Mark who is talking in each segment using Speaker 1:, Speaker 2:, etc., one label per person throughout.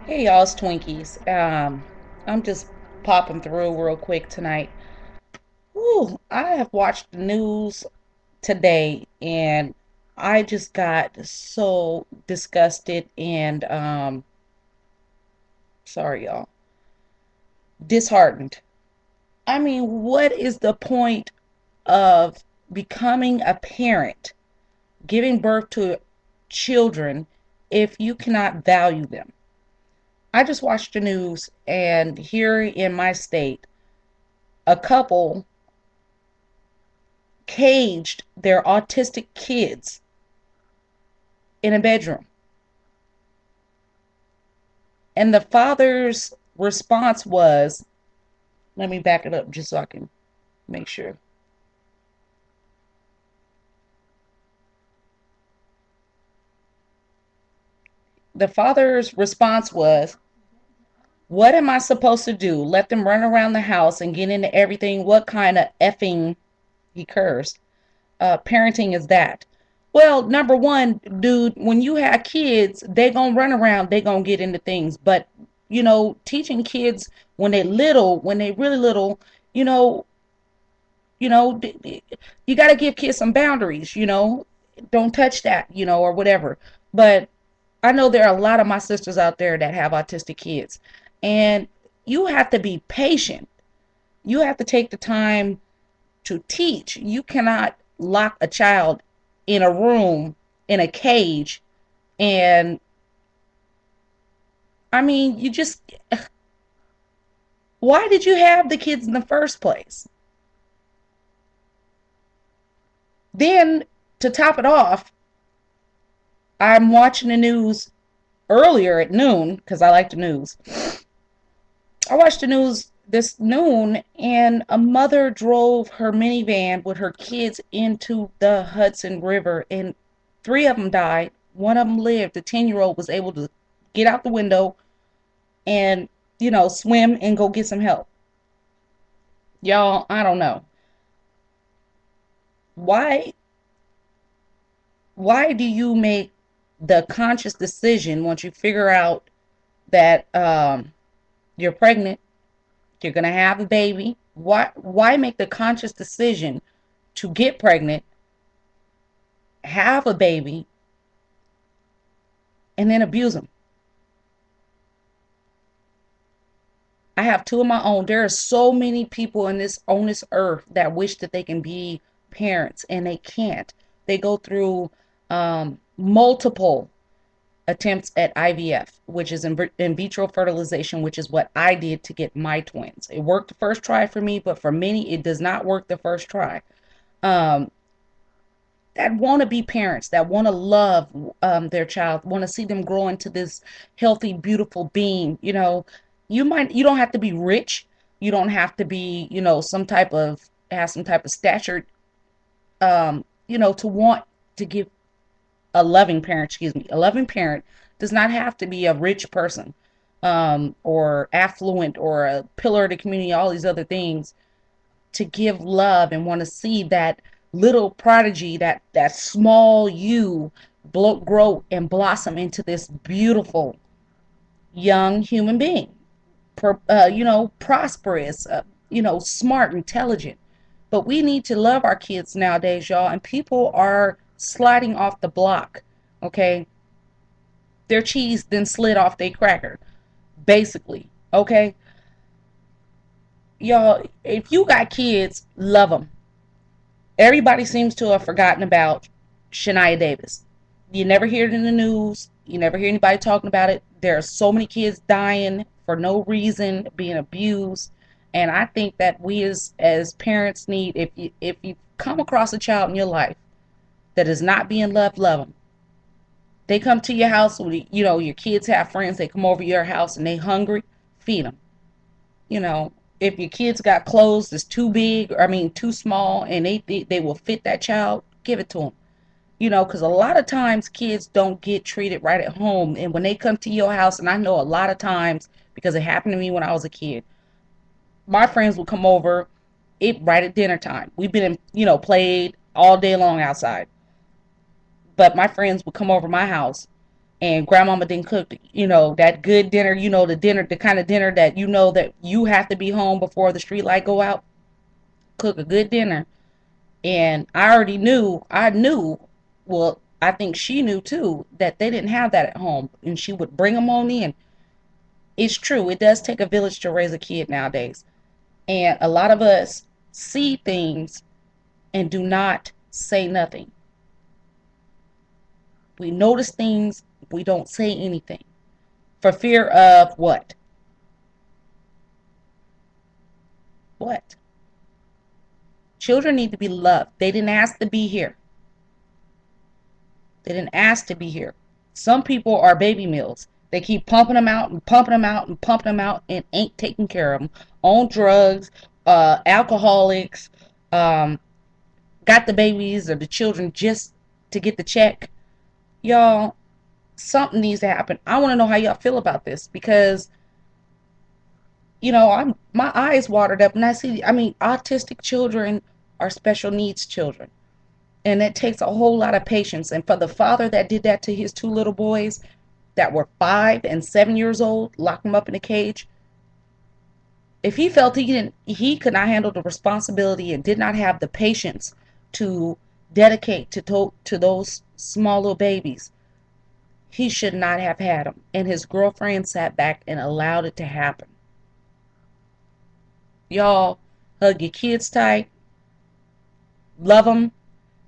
Speaker 1: Hey y'all, it's Twinkies. I'm just popping through real quick tonight. Whew, I have watched the news today and I just got so disgusted and sorry y'all, disheartened. I mean, what is the point of becoming a parent, giving birth to children if you cannot value them? I just watched the news and here in my state, a couple caged their autistic kids in a bedroom. And the father's response was, let me back it up just so I can make sure. The father's response was, what am I supposed to do? Let them run around the house and get into everything? What kind of effing, he cursed, parenting is that? Well, number one, dude, when you have kids, they gonna run around, they gonna get into things. But teaching kids when they little, when they really little, you know, you got to give kids some boundaries. Don't touch that, or whatever. But I know there are a lot of my sisters out there that have autistic kids, and you have to be patient. You have to take the time to teach. You cannot lock a child in a room in a cage and I mean, you just why did you have the kids in the first place? Then to top it off, I'm watching the news earlier at noon because I like the news. I watched the news this noon and a mother drove her minivan with her kids into the Hudson River and three of them died. One of them lived. The 10-year-old was able to get out the window and, swim and go get some help. Y'all, I don't know. Why why do you make the conscious decision once you figure out that you're pregnant, you're going to have a baby? Why make the conscious decision to get pregnant, have a baby, and then abuse them? I have two of my own. There are so many people in this on this earth that wish that they can be parents and they can't. They go through multiple attempts at IVF, which is in vitro fertilization, which is what I did to get my twins. It worked the first try for me, but for many, it does not work the first try. Um, that want to be parents, that want to love their child, want to see them grow into this healthy, beautiful being. You don't have to be rich. You don't have to be, have some type of stature, to want to give a loving parent, excuse me, a loving parent does not have to be a rich person, or affluent or a pillar of the community, all these other things to give love and want to see that little prodigy, that small you grow and blossom into this beautiful young human being, prosperous, smart, intelligent. But we need to love our kids nowadays, y'all, and people are sliding off the block. Okay, their cheese then slid off their cracker, basically. Okay, y'all, if you got kids, love them. Everybody seems to have forgotten about Shania Davis. You never hear it in the news. You never hear anybody talking about it. There are so many kids dying for no reason, being abused. And I think that we as parents need, if you come across a child in your life that is not being loved, love them. They come to your house, your kids have friends, they come over your house and they hungry, feed them. You know, if your kids got clothes that's too big, or I mean too small, and they will fit that child, give it to them. Because a lot of times kids don't get treated right at home, and when they come to your house, and I know a lot of times because it happened to me when I was a kid, my friends would come over, it right at dinner time. We've been, played all day long outside, but my friends would come over my house and grandmama didn't cook, that good dinner, the dinner, the kind of dinner that that you have to be home before the street light go out, cook a good dinner. And I knew, well, I think she knew too, that they didn't have that at home. And she would bring them on in. It's true. It does take a village to raise a kid nowadays. And a lot of us see things and do not say nothing. We notice things, we don't say anything for fear of what? What? Children need to be loved. They didn't ask to be here. They didn't ask to be here. Some people are baby meals. They keep pumping them out and pumping them out and pumping them out and ain't taking care of them. On drugs, alcoholics, um, got the babies or the children just to get the check. Y'all, something needs to happen. I want to know how y'all feel about this because I'm my eyes watered up and autistic children are special needs children. And it takes a whole lot of patience. And for the father that did that to his two little boys that were 5 and 7 years old, lock them up in a cage, if he felt he could not handle the responsibility and did not have the patience to dedicate to those small little babies, he should not have had them. And his girlfriend sat back and allowed it to happen. Y'all, hug your kids tight, love them,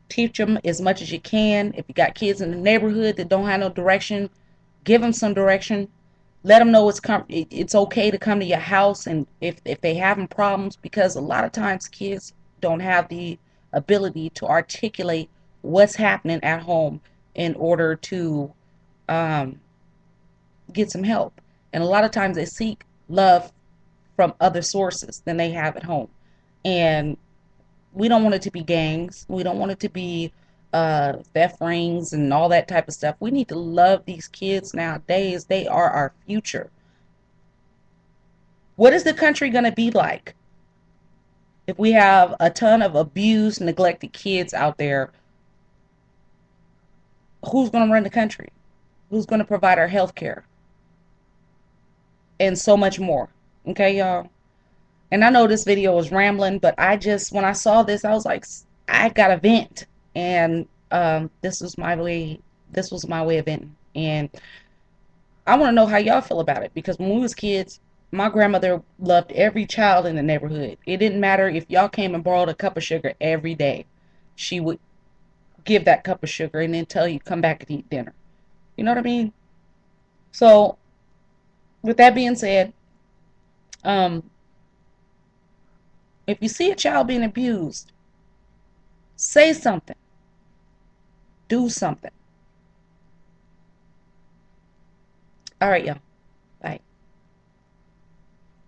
Speaker 1: teach them as much as you can. If you got kids in the neighborhood that don't have no direction, give them some direction. Let them know it's okay to come to your house, and if they having problems, because a lot of times kids don't have the ability to articulate what's happening at home in order to um, get some help. And a lot of times they seek love from other sources than they have at home. And we don't want it to be gangs. We don't want it to be theft rings and all that type of stuff. We need to love these kids nowadays. They are our future. What is the country going to be like if we have a ton of abused, neglected kids out there? Who's going to run the country? Who's going to provide our health care? And so much more. Okay, y'all? And I know this video was rambling, but when I saw this, I was like, I got to vent. And this was my way of venting. And I want to know how y'all feel about it, because when we was kids, my grandmother loved every child in the neighborhood. It didn't matter if y'all came and borrowed a cup of sugar every day. She would give that cup of sugar and then tell you, come back and eat dinner. You know what I mean? So with that being said, um, if you see a child being abused, say something. Do something. All right, y'all.